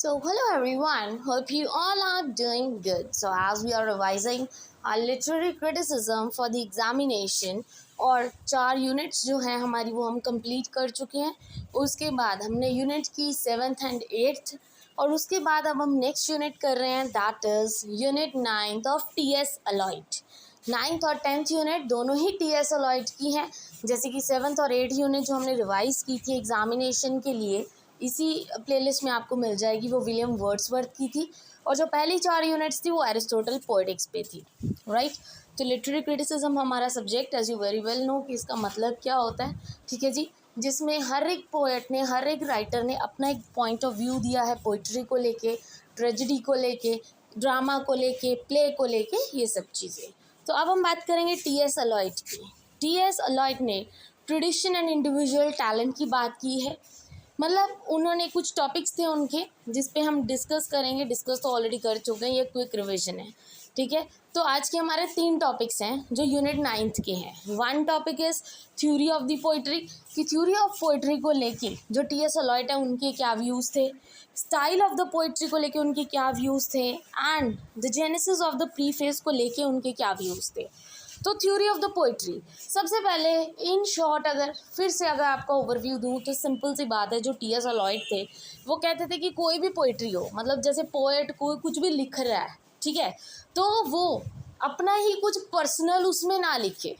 So, hello everyone. Hope you all are doing good. So, as we are revising our literary criticism for the examination और 4 units जो हैं हमारी वो हम complete कर चुके हैं। उसके बाद हमने यूनिट की 7th एंड 8th और उसके बाद अब हम नेक्स्ट यूनिट कर रहे हैं, that is unit 9th of T S. Eliot. 9th और 10th यूनिट दोनों ही टी.एस. अलॉयड की हैं। जैसे कि 7th और 8th यूनिट जो हमने रिवाइज़ की थी एग्जामिनेशन के लिए, इसी प्लेलिस्ट में आपको मिल जाएगी, वो विलियम वर्ड्सवर्थ की थी। और जो पहली 4 यूनिट्स थी वो एरिस्टोटल पोएटिक्स पे थी, राइट। तो लिटरेरी क्रिटिसिज्म हमारा subject, as you very well know कि इसका मतलब क्या होता है, ठीक है जी, जिसमें हर एक पोएट ने, हर एक राइटर ने अपना एक पॉइंट ऑफ व्यू दिया है पोइट्री को लेके, ट्रेजिडी को लेके, ड्रामा को लेके, प्ले को लेके, ये सब चीज़ें। तो अब हम बात करेंगे टी.एस. अलॉयड की। टी.एस. अलॉयड ने ट्रेडिशन एंड इंडिविजुअल टैलेंट की बात की है। मतलब उन्होंने कुछ टॉपिक्स थे उनके जिस पे हम डिस्कस करेंगे, डिस्कस तो ऑलरेडी कर चुके हैं, ये क्विक रिवीजन है, ठीक है। तो आज के हमारे 3 टॉपिक्स हैं जो यूनिट 9th के हैं। 1 topic is theory of the poetry, कि थ्योरी ऑफ पोइट्री को लेके जो टी.एस. अलॉयड है उनके क्या व्यूज़ थे, स्टाइल ऑफ द पोइट्री को लेके उनके क्या व्यूज़ थे, and the genesis of the preface को लेके उनके क्या व्यूज़ थे। तो थ्योरी ऑफ द पोइट्री, सबसे पहले इन शॉर्ट अगर आपका ओवरव्यू दूँ तो सिंपल सी बात है, जो टी.एस. अलॉयड थे वो कहते थे कि कोई भी पोइट्री हो, मतलब जैसे पोएट कोई कुछ भी लिख रहा है, ठीक है, तो वो अपना ही कुछ पर्सनल उसमें ना लिखे।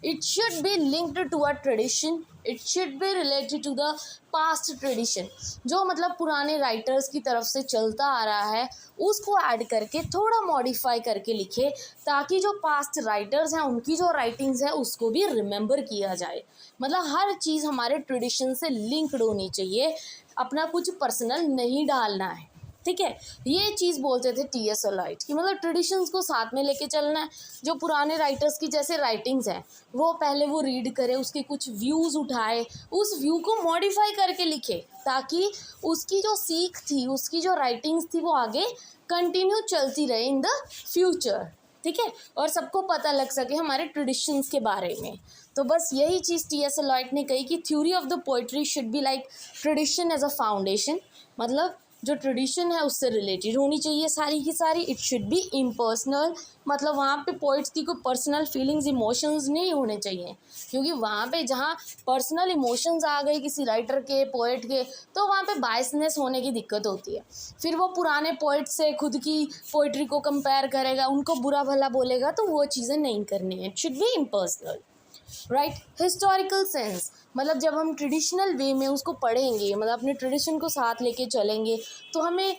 It should be linked to a tradition, it should be related to the past tradition, जो मतलब पुराने राइटर्स की तरफ से चलता आ रहा है उसको ऐड करके थोड़ा मॉडिफाई करके लिखे, ताकि जो पास्ट राइटर्स हैं उनकी जो राइटिंग्स है उसको भी रिमेंबर किया जाए। मतलब हर चीज़ हमारे ट्रेडिशन से लिंक्ड होनी चाहिए, अपना कुछ पर्सनल नहीं डालना है, ठीक है। ये चीज़ बोलते थे टी.एस. अलॉयड की, मतलब ट्रेडिशंस को साथ में लेके चलना है। जो पुराने राइटर्स की जैसे राइटिंग्स हैं वो पहले वो रीड करे, उसके कुछ व्यूज़ उठाए, उस व्यू को मॉडिफाई करके लिखे, ताकि उसकी जो सीख थी, उसकी जो राइटिंग्स थी वो आगे कंटिन्यू चलती रहे इन द फ्यूचर, ठीक है, और सबको पता लग सके हमारे ट्रेडिशंस के बारे में। तो बस यही चीज़ टी.एस. अलॉयड ने कही कि theory of the poetry should be like tradition as a foundation, मतलब जो ट्रेडिशन है उससे रिलेटेड होनी चाहिए सारी की सारी। इट शुड बी इम्पर्सनल, मतलब वहाँ पे पोइट्स की कोई पर्सनल फीलिंग्स, इमोशंस नहीं होने चाहिए, क्योंकि वहाँ पे जहाँ पर्सनल इमोशंस आ गए किसी राइटर के, पोइट के, तो वहाँ पे बायसनेस होने की दिक्कत होती है। फिर वो पुराने पोइट से खुद की पोइट्री को कंपेयर करेगा, उनको बुरा भला बोलेगा, तो वो चीज़ें नहीं करनी है। It should B impersonal, right. Historical sense, मतलब जब हम ट्रेडिशनल वे में उसको पढ़ेंगे, मतलब अपने ट्रेडिशन को साथ लेके चलेंगे, तो हमें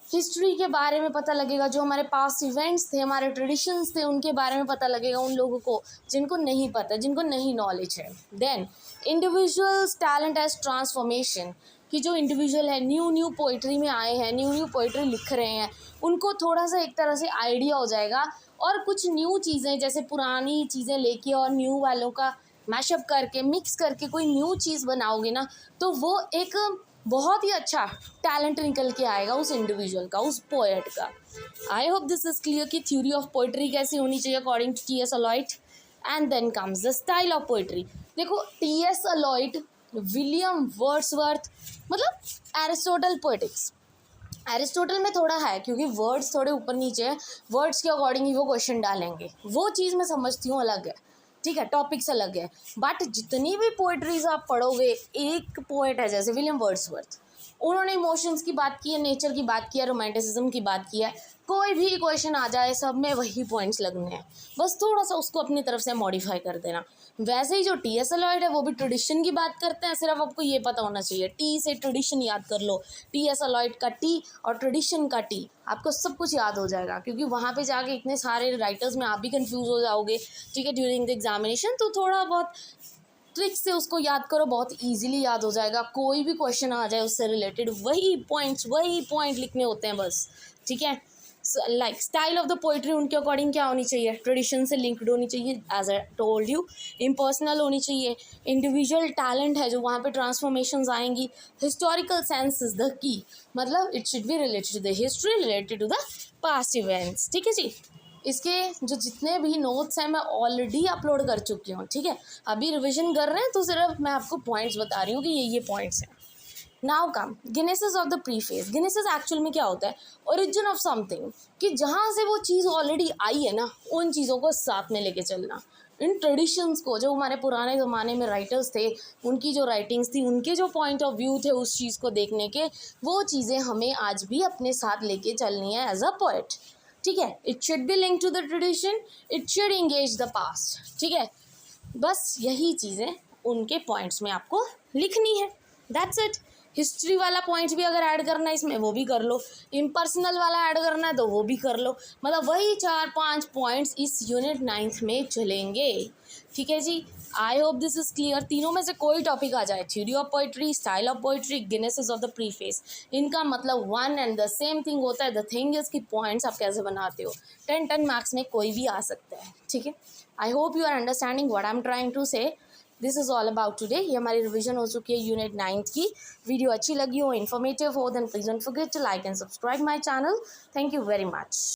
हिस्ट्री के बारे में पता लगेगा, जो हमारे पास्ट इवेंट्स थे, हमारे ट्रेडिशंस थे, उनके बारे में पता लगेगा उन लोगों को जिनको नहीं पता, जिनको नहीं नॉलेज है। Then individuals talent as transformation, कि जो इंडिविजुअल है न्यू पोइट्री में आए हैं, न्यू पोइट्री लिख रहे हैं, उनको थोड़ा सा एक तरह से आइडिया हो जाएगा, और कुछ न्यू चीज़ें जैसे पुरानी चीज़ें लेके और न्यू वालों का मैशअप करके, मिक्स करके कोई न्यू चीज़ बनाओगे ना, तो वो एक बहुत ही अच्छा टैलेंट निकल के आएगा उस इंडिविजुअल का, उस पोएट का। I hope this is clear कि थ्योरी ऑफ पोइट्री कैसी होनी चाहिए according to T S. Eliot. And then comes the style of poetry. देखो टी.एस. अलॉयड, विलियम वर्ड्सवर्थ, मतलब एरिस्टोटल पोएटिक्स, एरिस्टोटल में थोड़ा है क्योंकि वर्ड्स थोड़े ऊपर नीचे हैं, वर्ड्स के अकॉर्डिंग ही वो क्वेश्चन डालेंगे, वो चीज़ मैं समझती हूँ, अलग है, ठीक है, टॉपिक्स अलग है। बट जितनी भी पोइट्रीज आप पढ़ोगे, एक पोएट है जैसे विलियम वर्ड्सवर्थ, उन्होंने इमोशंस की बात की है, नेचर की बात की है, रोमांटिसिज्म की बात की है। कोई भी क्वेश्चन आ जाए सब में वही पॉइंट्स लगने हैं, बस थोड़ा सा उसको अपनी तरफ से मॉडिफाई कर देना। वैसे ही जो टी.एस. अलॉयड है वो भी ट्रेडिशन की बात करते हैं, सिर्फ आपको ये पता होना चाहिए, टी से ट्रेडिशन याद कर लो, टी.एस. अलॉयड का टी और ट्रेडिशन का टी, आपको सब कुछ याद हो जाएगा, क्योंकि वहाँ पे जाके इतने सारे राइटर्स में आप भी कंफ्यूज हो जाओगे, ठीक है, ड्यूरिंग द एग्जामिनेशन। तो थोड़ा बहुत ट्रिक से उसको याद करो, बहुत इजीली याद हो जाएगा। कोई भी क्वेश्चन आ जाए उससे रिलेटेड वही पॉइंट लिखने होते हैं बस, ठीक है। Like style of the poetry उनके अकॉर्डिंग क्या होनी चाहिए, ट्रेडिशन से लिंक्ड होनी चाहिए, as I told you, impersonal होनी चाहिए, इंडिविजुअल टैलेंट है जो वहाँ पे ट्रांसफॉर्मेशंस आएंगी, historical sense is the key, मतलब it should be related to the history, related to the past events, ठीक है जी। इसके जो जितने भी नोट्स हैं मैं ऑलरेडी अपलोड कर चुकी हूँ, ठीक है, अभी रिवीजन कर रहे हैं तो सिर्फ मैं आपको पॉइंट्स बता रही हूँ कि ये पॉइंट्स हैं। Now come genesis of the preface. Genesis actual में क्या होता है, ओरिजिन ऑफ समथिंग, कि जहाँ से वो चीज़ ऑलरेडी आई है ना, उन चीज़ों को साथ में लेके चलना, इन ट्रेडिशंस को, जो हमारे पुराने ज़माने में राइटर्स थे, उनकी जो राइटिंग्स थी, उनके जो पॉइंट ऑफ व्यू थे उस चीज़ को देखने के, वो चीज़ें हमें आज भी अपने साथ लेके चलनी है एज अ पोएट। ठीक है, it should be link to the tradition, it should engage the past. ठीक है, बस यही चीज़ें उनके पॉइंट्स में आपको लिखनी है, दैट्स इट। हिस्ट्री वाला पॉइंट भी अगर ऐड करना है इसमें, वो भी कर लो, इम्पर्सनल वाला ऐड करना है तो वो भी कर लो, मतलब वही 4-5 पॉइंट्स इस यूनिट 9th में चलेंगे। ठीक है जी, I hope this is clear. तीनों में से कोई टॉपिक आ जाए, theory of poetry, style of poetry, genesis of the preface, इनका मतलब one and the same thing होता है। द थिंग इज कि पॉइंट्स आप कैसे बनाते हो, 10 मार्क्स में कोई भी आ सकता है। ठीक है, I hope you are understanding what I am trying to say. This is all about today. ये हमारी रिवीजन हो चुकी है यूनिट 9th की। वीडियो अच्छी लगी हो, इन्फॉर्मेटिव हो, then please don't forget to like and subscribe my channel. Thank you very much.